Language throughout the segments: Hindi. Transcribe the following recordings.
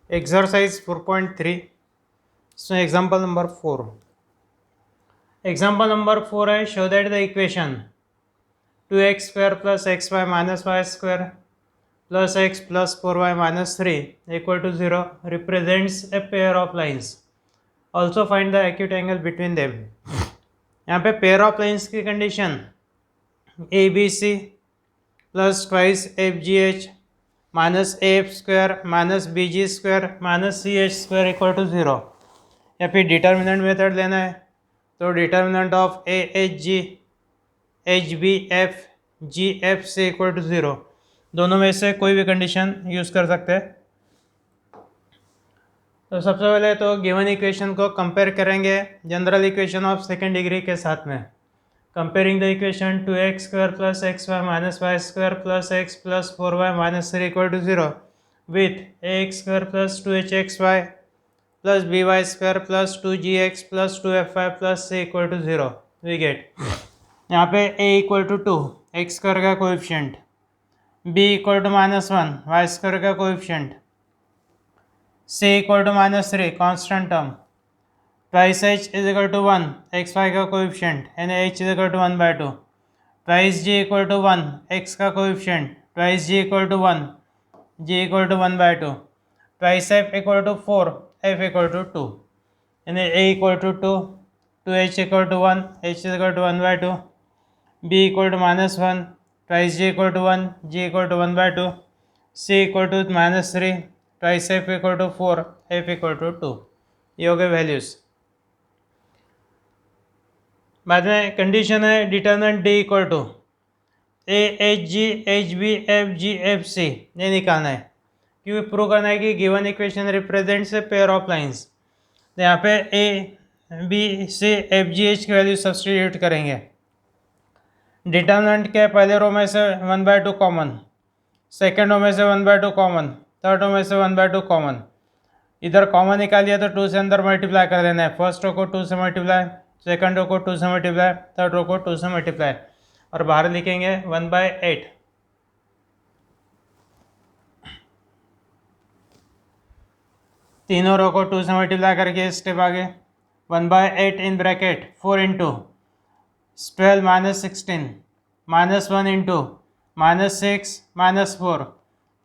Exercise 4.3. So example number 4. Example number 4 है, show that the equation 2x square plus xy minus y square plus x plus 4y minus 3 equal to 0 represents a pair of lines. Also find the acute angle between them. यहाँ पे pair of lines की condition ABC plus twice FGH minus AF square minus BG square minus CH square equal to 0. या फिर डिटर्मिनेंट मेथड लेना है तो determinant of A H G H B F G F से इक्वल टू 0, दोनों में से कोई भी कंडीशन यूज़ कर सकते हैं। तो सबसे पहले तो गिवन इक्वेशन को कंपेयर करेंगे general equation of second degree के साथ में। Comparing the equation 2x square plus X Y minus Y square plus x plus 4y minus 3 equal to 0 with ax square plus 2hxy plus B Y square plus 2gx plus 2fy plus c equal to 0 we get यहाँ पे a equal to 2 X square का coefficient, b equal to -1 y square का coefficient, c equal to -3 constant term, twice h is equal to 1 x y का coefficient and h is equal to 1/2, twice g equal to 1 x का coefficient, twice g equal to 1 g equal to 1/2, twice f equal to 4 f equal to 2 यानी a equal to 2, 2h equal to 1 h equal to 1/2, b equal to -1, twice g equal to 1 g equal to 1/2, c equal to -3, twice f equal to 4 f equal to 2। ये हो गए वैल्यूज़। बाद में कंडीशन है determinant d equal to a h g h b f g f c, ये निकालना है क्योंकि प्रूव करना है कि given equation represents a pair of lines. तो यहाँ पे a b c f g h की वैल्यू सब्सटीट्यूट करेंगे। डिटर्मिनेंट के पहले रो में से 1/2 कॉमन, सेकेंड रो में से 1/2 कॉमन, थर्ड रो में से 1/2 कॉमन। इधर कॉमन निकालिए तो 2 से अंदर मल्टीप्लाई कर देना है। फर्स्ट रो को 2 से मल्टीप्लाई, सेकंड रो को 2 से मल्टीप्लाई, थर्ड रो को 2 से मल्टीप्लाई और बाहर लिखेंगे 1/8। तीनों रो को 2 से मल्टीप्लाई करके स्टेप आगे 1/8 in bracket 4 into 12 minus 16 minus 1 into -6 -4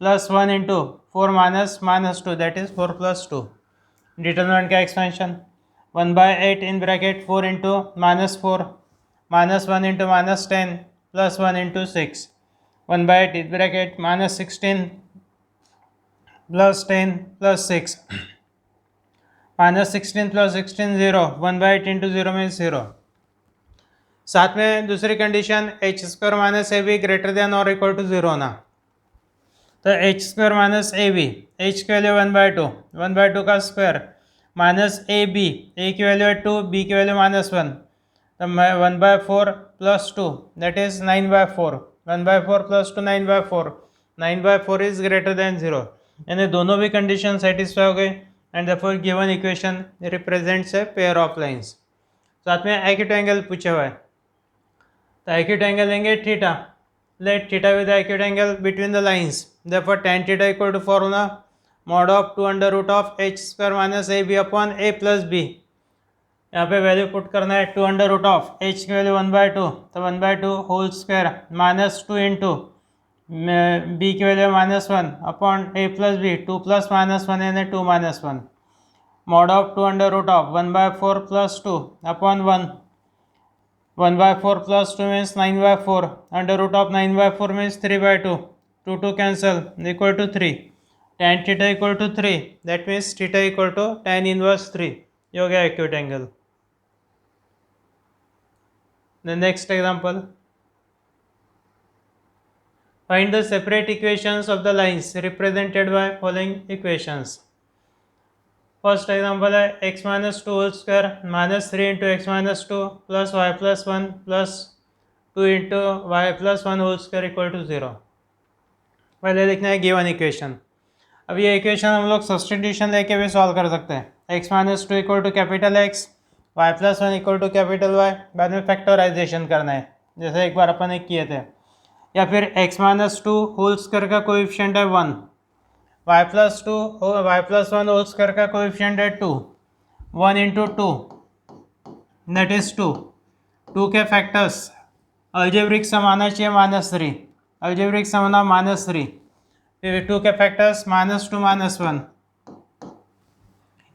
plus 1 into 4 -2 that is 4 + 2। Determinant का expansion 1/8 in bracket 4 into -4 -1 into -10 plus 1 into 6 1/8 in bracket -16 plus 10 plus 6 -16 plus 16 0, 1/8 into 0 में 0। साथ में दूसरी कंडीशन h स्क्वायर माइनस ए बी ग्रेटर देन और इक्वल टू 0 होना। तो h स्क्वायर माइनस ए बी, h की वैल्यू 1/2, 1/2 का square minus A B, A की वैल्यू है 2, b की वैल्यू -1, तो 1/4 plus 2 that is 9/4, 1/4 plus 2 9/4, 9/4 is greater than 0, यानी दोनों भी कंडीशन सेटिस्फाई हो गई and therefore given equation represents a pair of lines. साथ में एक्यूट एंगल पूछा हुआ है तो एक्यूट एंगल लेंगे theta, let theta with acute angle between the lines, therefore tan theta equal to formula mod of 2√of h square minus A b upon A plus b. यहाँ पे वैल्यू पुट करना है 2√of h की वैल्यू 1/2, तो 1/2 होल स्क्वायर -2 इंटू b की value -1 upon a plus b, 2 + -1 यानी 2 - 1 mod of 2√of 1/4 plus 2 upon 1, 1/4 plus 2 means 9/4, √of 9/4 means 3/2, 2 cancel equal to 3, tan theta equal to 3 that means theta equal to tan inverse 3। ये हो गया acute angle. The next example, find the separate equations of the lines represented by following equations। First example है x - 2 whole square -3 into x - 2 plus y + 1 plus 2 into y + 1 whole square equal to 0। पहले लिखना है गिवन इक्वेशन। अब ये इक्वेशन हम लोग सब्सटीट्यूशन लेके भी सॉल्व कर सकते हैं। x - 2 equal to capital X, y + 1 equal to capital Y, बाद में फैक्टराइजेशन करना है जैसे एक बार अपन एक किए थे। या फिर x - 2 होल स्क्वायर का कोएफिशिएंट है 1, y प्लस 1 होल स्क्वायर का कोएफिशिएंट है 2, 1 इंटू 2 दैट इज 2, 2 के फैक्टर्स अल्जेब्रिक सम आना चाहिए -3, अल्जेब्रिक सम आना -3, फिर 2 के फैक्टर्स -2 -1,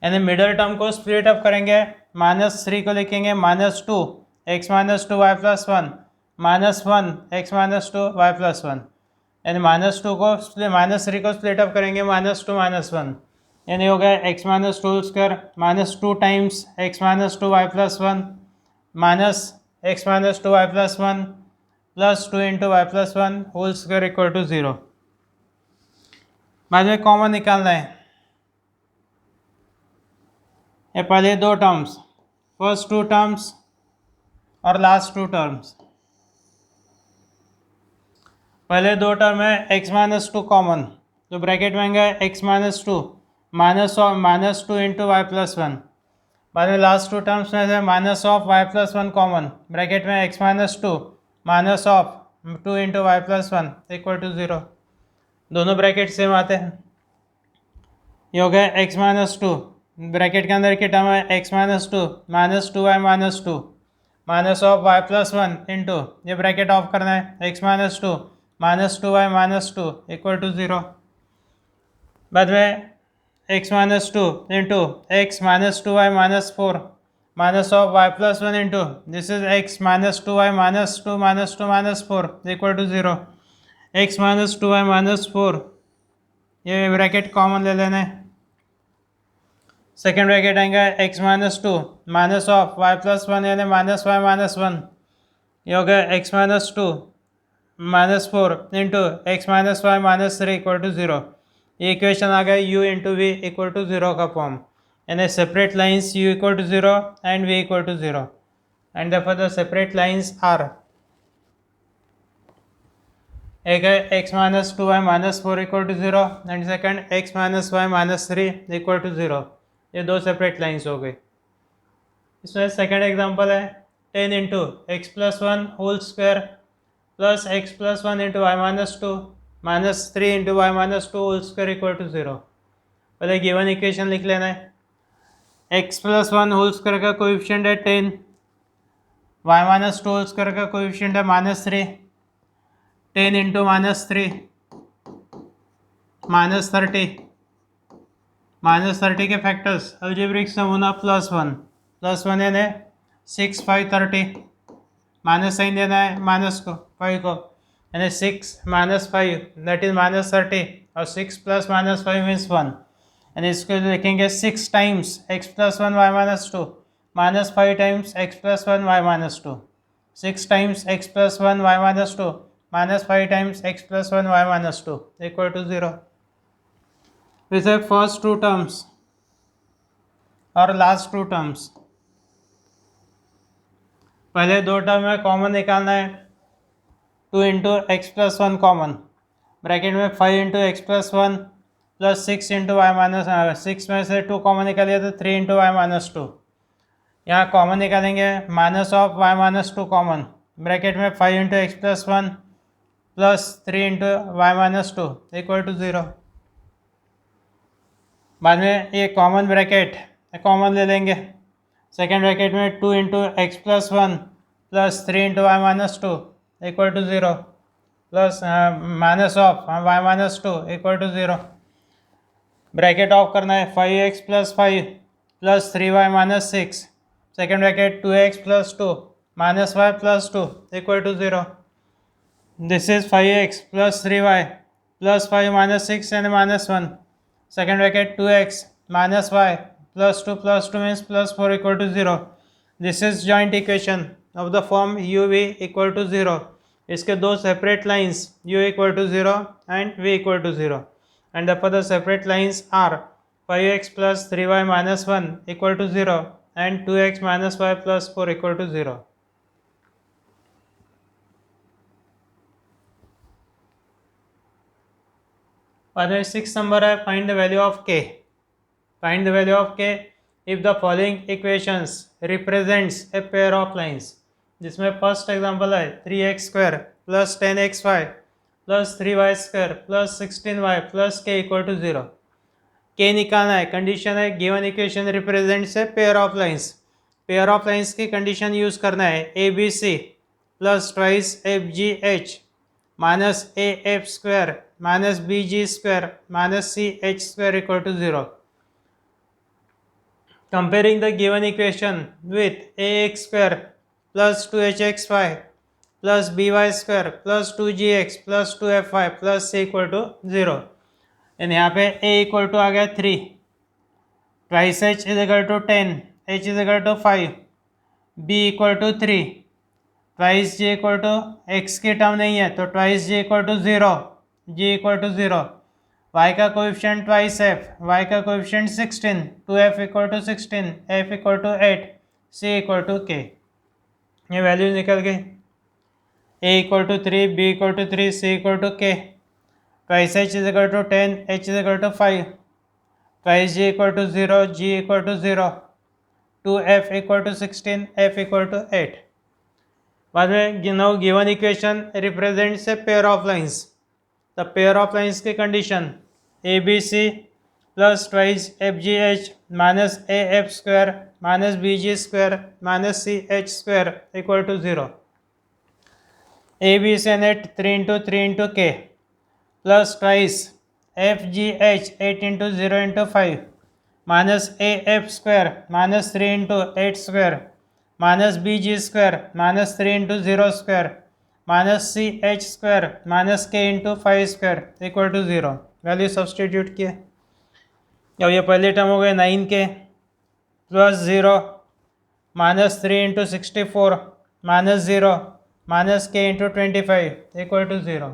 यानी मिडल टर्म को स्प्लिट अप करेंगे, -3 को लिखेंगे -2 x -2 y plus 1 -1 x -2 y plus 1, यानी -2 को -3 को स्प्लिट अप करेंगे -2 -1, यानी हो गया x -2 square -2 times x -2 y plus 1 minus x -2 y plus 1 plus 2 into y plus 1 whole square equal to 0। बाद में कॉमन निकालना है, ये पहले दो टर्म्स, फर्स्ट 2 टर्म्स और लास्ट 2 टर्म्स। पहले 2 टर्म है x -2 कॉमन, तो ब्रैकेट में आएंगे x -2 -2 इंटू वाई प्लस 1। बाद में लास्ट 2 टर्म्स में से minus of y plus 1 common, bracket में x -2 minus of 2 into y plus 1 equal to 0। दोनों ब्रैकेट सेम आते हैं। ये हो गया x -2, ब्रैकेट के अंदर की टर्म है x -2 -2y -2 minus of y plus 1 into, ये ब्रैकेट ऑफ करना है, x -2 -2y -2 इक्वल टू 0। बाद में x -2 into x -2y -4 minus of y plus 1 into this is x -2y -2 -4 equal to 0। x -2y -4, ये ब्रैकेट कॉमन ले लेना है। सेकेंड ब्रैकेट आएंगे x -2 minus of y plus 1 यानी -y -1, ये हो गया x -2 -4 into x -y -3 equal to 0। ये इक्वेशन आ गया u into v equal to 0 का फॉर्म, यानी separate lines u equal to 0 and v equal to 0, and therefore the separate lines are, एक है x -2y -4 equal to 0 and second x -y -3 equal to 0। ये दो सेपरेट लाइन्स हो गई। इसमें सेकंड एग्जांपल है 10 into x plus 1 whole square plus x plus 1 into y -2 -3 into y -2 whole square equal to 0। पहले गिवन इक्वेशन लिख लेना है, x प्लस 1 होल स्क्वायर का कोएफिशिएंट है 10, y -2 होल स्क्वायर का कोएफिशिएंट है -3, 10 इंटू -3 -30 के फैक्टर्स अल्जेब्रिक सम होना +1 यानी 6 5 30, माइनस साइन देना है माइनस को 5 को, यानी 6 -5 दैट इज -30 और 6 + -5 मीन्स 1, यानी इसको लिखेंगे 6 times x plus 1 y -2 -5 times x plus 1 y -2, 6 times x plus 1 y -2 -5 times x plus 1 y -2 equal to 0। फिर से फर्स्ट 2 टर्म्स और लास्ट 2 टर्म्स। पहले 2 टर्म में कॉमन निकालना है, 2 into x plus 1 common, bracket में 5 into x plus 1 plus 6 into y -6 में से 2 कॉमन निकालिए तो 3 इंटू वाई -2, यहाँ कॉमन निकालेंगे minus of y -2 common, bracket में 5 into x plus 1 plus 3 into y -2 equal to 0। बाद में ये कॉमन ब्रैकेट कॉमन ले लेंगे, सेकेंड ब्रैकेट में 2 into x plus 1 plus 3 into y -2 equal to 0 plus minus of y -2 equal to 0। Bracket off करना है 5x plus 5 plus 3y -6, second bracket 2x plus 2 minus y plus 2 equal to 0। This is 5x plus 3y plus 5 -6 यानी -1, second bracket 2x minus y plus 2 means plus 4 equal to 0। This is joint equation of the form u v equal to 0। इसके दो separate lines u equal to 0 and v equal to 0, and therefore the separate lines are 5x plus 3y minus 1 equal to 0 and 2x minus y plus 4 equal to 0. और 6 नंबर है find the value of k. Find the value of k if the following equations represents a pair of lines, जिसमें फर्स्ट एग्जांपल है 3x² plus 10xy plus 3y² plus 16y plus k equal to 0। K निकालना है, कंडीशन है given equation represents a pair of lines. Pair of lines की कंडीशन यूज करना है A B C plus twice F G H minus A F square minus B ji square minus C H square equal to 0। Comparing the given equation with a x square plus 2hxy plus B Y square plus 2gx plus 2fy plus c equal to 0। And यहाँ पे a इक्वल टू आ गया 3, twice h is equal to 10, h is equal to 5, b equal to 3, twice g equal to x की टर्म नहीं है तो twice g equal to 0, g equal to 0, y का कोएफिशिएंट ट्वाइस f, y का coefficient 16, 2f equal to 16, f equal to 8, c equal to k। ये वैल्यू निकल गई, a equal to 3, b equal to 3, c equal to k। Twice h is equal to 10, h is equal to 5, twice g equal to 0, g equal to 0, 2f equal to 16, f equal to 8। बाद में now given equation represents a pair of lines. The pair of lines की condition a B C plus twice F G H minus A F square minus B ji square minus C H square equal to 0। A B c net 3 into 3 into k plus twice F G h 8 into 0 into 5 minus A F square minus 3 into 8 square minus B ji square minus 3 into 0 square minus C H square minus k into 5 square equal to 0। Value substitute किए, अब ये पहले टर्म हो गए 9k plus 0 minus 3 into 64 minus 0 minus k into 25 equal to 0।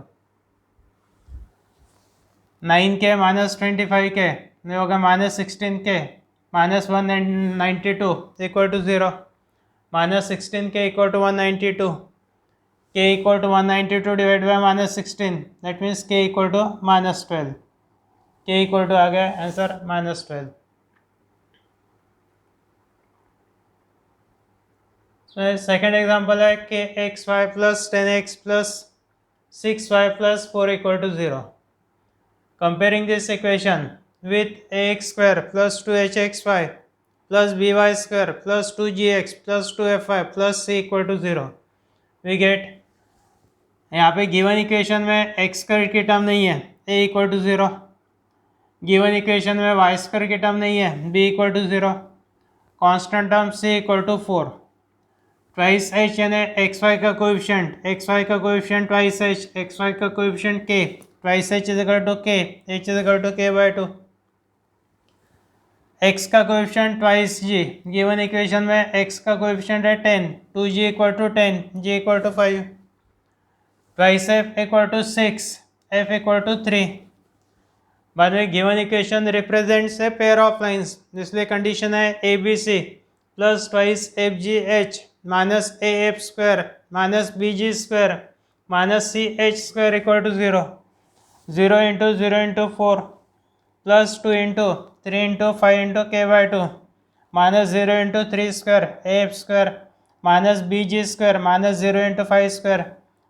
9k minus 25k ये होगा minus 16k minus 192 equal to 0, minus 16k equal to 192, k equal to 192 divide by minus 16 that means k equal to minus 12, k equal to आ गया आंसर माइनस 12। सेकेंड एग्जाम्पल है के x y plus 10x plus 6y plus 4 equal to 0। Comparing this equation with ax square plus 2hxy plus by square plus 2gx plus 2fy plus c equal to 0, we get यहाँ पे गिवन इक्वेशन में एक्स स्क्वायर की टर्म नहीं है, a equal to 0, given equation में वाई स्क्वायर की टर्म नहीं है, b equal to 0, constant term c equal to 4, twice h यानी एक्स वाई का coefficient twice h, x y का coefficient k, twice h is equal to k, h is equal to k by 2, x का coefficient twice g, given equation में x का कोएफिशिएंट है 10, 2g equal to 10, g equal to 5, twice f equal to 6, f equal to 3। बाद में given equation represents a pair of lines, इसलिए कंडीशन है A B C plus twice F G H minus A F square minus B ji square minus C H square equal to 0, 0 into 0 into 4 plus 2 into 3 into 5 into k by 2 minus 0 into 3 square a F square minus B ji square minus 0 into 5 square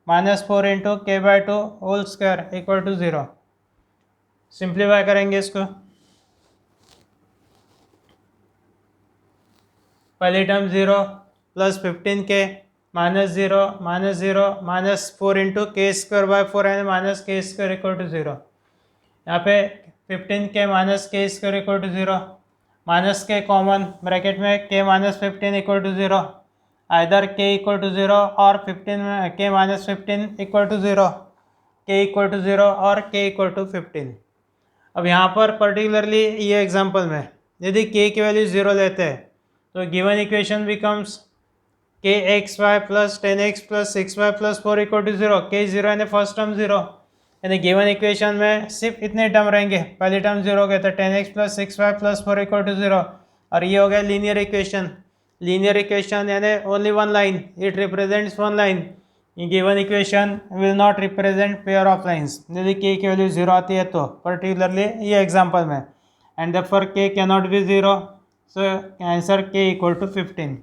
minus 4 into k by 2 whole square equal to 0। Simplify करेंगे इसको, पहली term 0 plus 15k minus 0 minus 4 into k square by 4 यानी minus k square equal to 0। यहाँ पे 15k minus k square equal to 0, minus k common bracket में k minus 15 equal to 0, either k equal to 0 और 15 में k minus 15 equal to 0, k equal to 0 और k इक्वल टू 15। अब यहाँ पर पर्टिकुलरली ये एग्जांपल में यदि k की वैल्यू 0 लेते हैं तो given equation becomes k x y plus 10x plus 6y plus 4 equal to 0, k 0 यानी फर्स्ट टर्म 0, यानी गिवन इक्वेशन में सिर्फ इतने टर्म रहेंगे, पहली टर्म 0 हो गया तो 10x plus 6y plus 4 equal to 0, और ये हो गया लीनियर इक्वेशन यानी only one line, it represents one line. Given equation will not represent pair of lines यदि k की वैल्यू 0 आती है तो, पर्टिकुलरली ये एग्जांपल में, and therefore k can not be 0, so answer k equal to 15।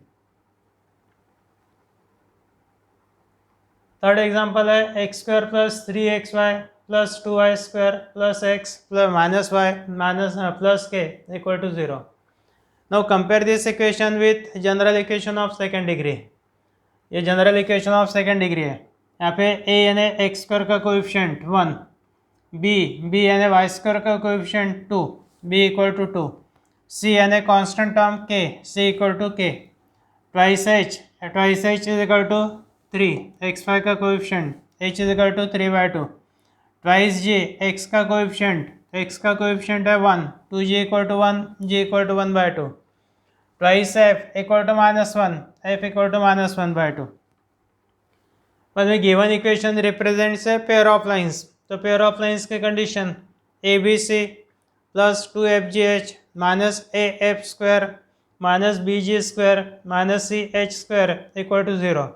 Third example है x square plus 3xy plus 2y square plus x plus minus y minus plus k equal to 0. Now compare this equation with general equation of second degree. ये general equation of second degree है. यहाँ पे ए यानी एक्स स्क्वायर का कोएफिशिएंट 1, बी यानी वाई स्क्वायर का coefficient 2, b equal to 2, c यानी constant term k, c equal to k, twice H is equal to 3, x y का coefficient h is equal to 3/2, twice g x का कोएफिशिएंट है 1, 2g equal to 1, ji equal to 1/2, twice f equal to -1, f equal to -1/2. पर में given equation represents a pair of lines. तो पेयर ऑफ लाइंस की condition a B C plus 2fgh minus A F square minus B ji square minus C H square equal to 0.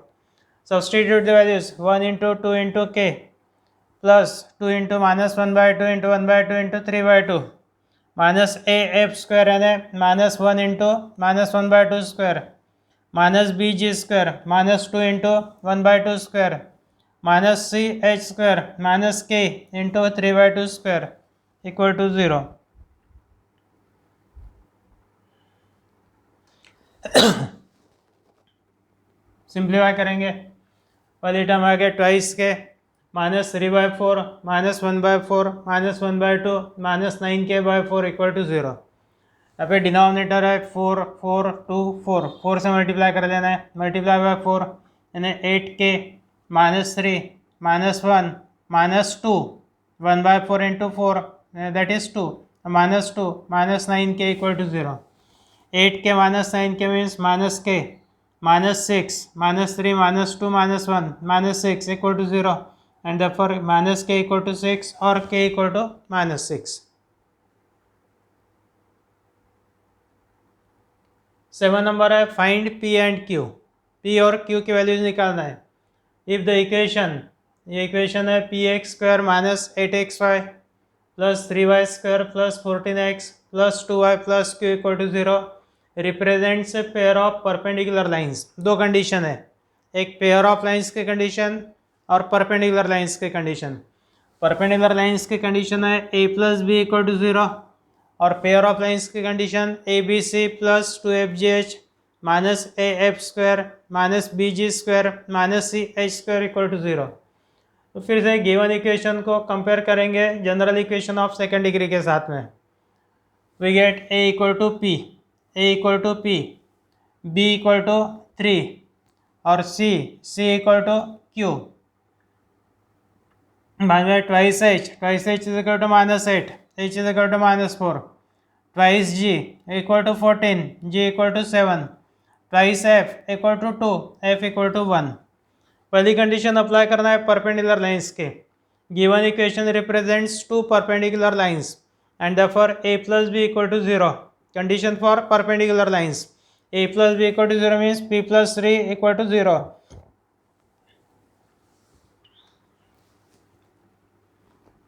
Substitute the values 1 into 2 into k plus 2 into -1/2 into 1/2 into 3/2 minus A F square यानी -1 into -1/2 square minus B ji square -2 into 1/2 square minus C H square minus k into 3/2 square equal to 0. Simplify करेंगे. पहली टर्म आ गया ट्वाइस के -3/4 -1/4 -1/2 -9k/4 इक्वल टू 0. यहाँ पे डिनोमिनेटर है 4 4 2 4, 4 से मल्टीप्लाई कर देना है, मल्टीप्लाई बाय 4 यानी 8k -3 -1 -2 1/4 into 4 that is 2 -2 -9k equal to 0. 8k -9k means -k -6 -3 -2 -1 -6 equal to 0 and therefore -k equal to 6 और k इक्वल टू -6. 7 नंबर है find p and q. p और q की वैल्यूज निकालना है. इफ द इक्वेशन, ये इक्वेशन है px square minus 8xy plus 3y square plus 14x plus 2y plus q equal to 0 represents a pair of perpendicular lines. दो कंडीशन है, एक पेयर ऑफ लाइंस की कंडीशन और परपेंडिकुलर लाइंस की कंडीशन. परपेंडिकुलर लाइंस की कंडीशन है a plus b equal to 0 और पेयर ऑफ लाइंस की condition a B C plus 2fgh minus A F square minus B ji square minus C H square equal to 0. तो फिर से गिवन इक्वेशन को कंपेयर करेंगे general equation of second degree के साथ में. We get A equal to p, b equal to 3 और सी इक्वल टू क्यू. बाद में twice H is equal to -8, h is equal to -4, twice g equal to 14, g equal to 7, twice f equal to 2, f equal to 1. पहली कंडीशन अप्लाई करना है परपेंडिकुलर लाइंस के. Given equation represents two perpendicular lines and therefore a plus b equal to 0. Condition for perpendicular lines a plus b equal to 0 means p plus 3 equal to 0.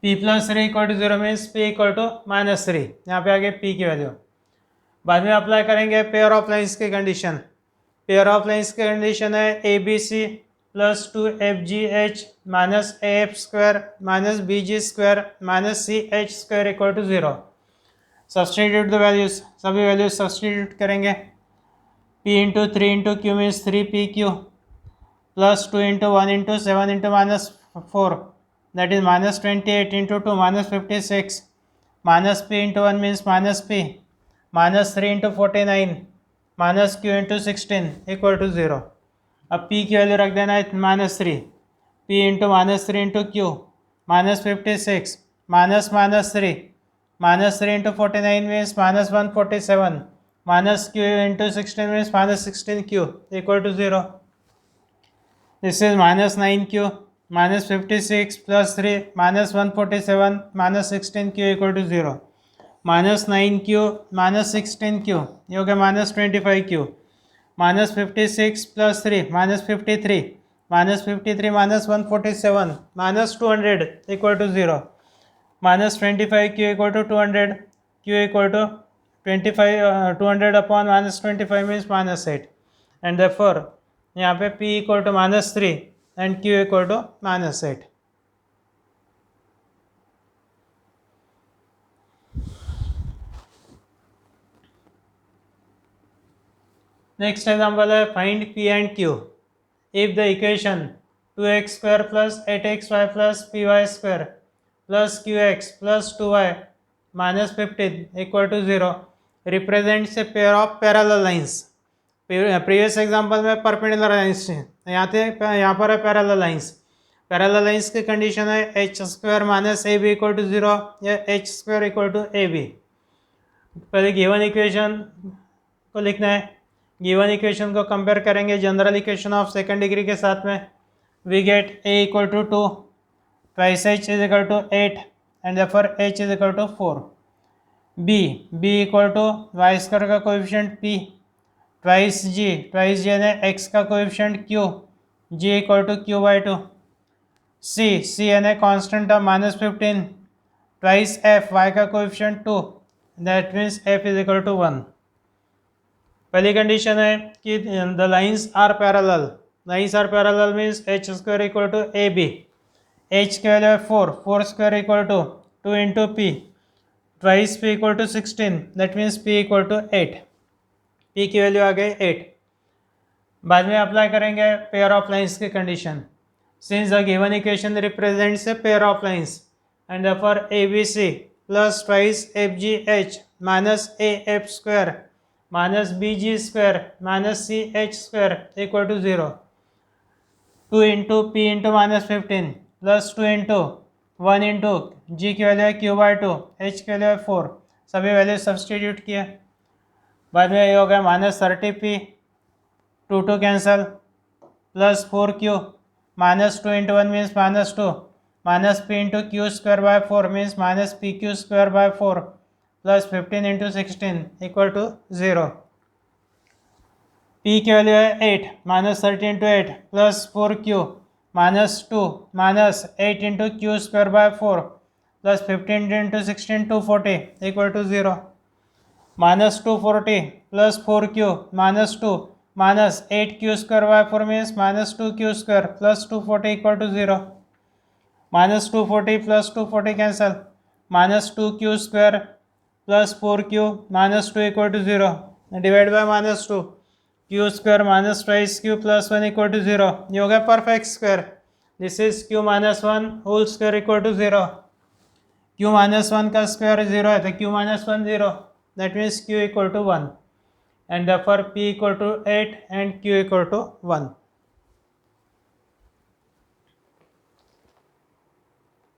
p plus 3 equal to 0 means p equal to -3. यहाँ पे आगे p की वैल्यू. बाद में अप्लाई करेंगे पेयर ऑफ लाइंस की कंडीशन. पेयर ऑफ लाइंस की कंडीशन है A B C plus 2fgh minus A F square minus B ji square minus C H square equal to 0. Substitute the values, सभी वैल्यूज सब्सटीट्यूट करेंगे. p into 3 into Q means 3pq plus 2 into 1 into 7 into -4 that is -28 into 2 -56 minus p into 1 means -p minus 3 into 49 minus q into 16 equal to 0. अब p की वैल्यू रख देना है -3, p into -3 into q -56 -3 into 49 means -147 minus q into 16 means -16q equal to 0. This is -9q -56 plus 3 -147 -16q equal to 0. -9q -16q ये हो गया -25q -56 plus 3 -53 -53 -147 -200 equal to 0. -25q equal to 200, q equal to 200 upon -25 means -8 and therefore यहाँ पे p equal to -3 and q equal to -8. Next example है find p and q. If the equation 2x square plus 8xy plus py square plus qx plus 2y minus 15 equal to 0 represents a pair of parallel lines. Previous example में परपेंडिकुलर लाइंस थी, यहाँ पर है पैरेलल लाइंस. पैरेलल लाइंस की कंडीशन है H square minus A B equal to 0 या H square equal to A B. पहले गिवन इक्वेशन को लिखना है. गिवन इक्वेशन को कंपेयर करेंगे general equation of second degree के साथ में. We get A equal to 2 twice H is equal to 8 and therefore H is equal to 4. B equal to y square का कोएफिशिएंट पी ट्वाइस जी यानी एक्स का coefficient q g equal to q by 2. C यानी constant of -15 twice f y का coefficient 2 that means f is equal to 1. पहली कंडीशन है कि the lines are parallel. Lines are parallel means h square equal to A b. H की वैल्यू है 4 square equal to 2 into P twice P equal to 16 that means P equal to 8. P की वैल्यू आ गई 8. बाद में अप्लाई करेंगे पेयर ऑफ लाइंस की condition. Since the given equation represents a pair of lines and therefore A B C plus twice F G H minus A F square minus B ji square minus C H square equal to 0. 2 into P into -15 plus 2 into 1 into जी की वैल्यू है क्यू बाई 2 एच की वैल्यू है 4. सभी वैल्यू सब्सटीट्यूट किया. बाद में ये हो गया -30p 2 cancel plus 4q minus 2 into 1 means -2 minus p into Q square by 4 means minus P Q square by 4 plus 15 into 16 equal to 0. p की वैल्यू है 8 -30 into 8 plus 4q -2 minus 8 into Q square by 4 plus 15 into 16 240 equal to 0. -240 plus 4q -2 minus 8q square by 4 means -2q square plus 240 equal to 0. -240 plus 240 cancel -2q square plus 4q -2 equal to 0 divide by -2 q square minus twice q plus 1 equal to 0. ये हो गया perfect square. This is q -1 whole square equal to 0. q -1 का स्क्वायर 0 है तो q -1 0. That means q equal to 1 and therefore p equal to 8 and q equal to 1.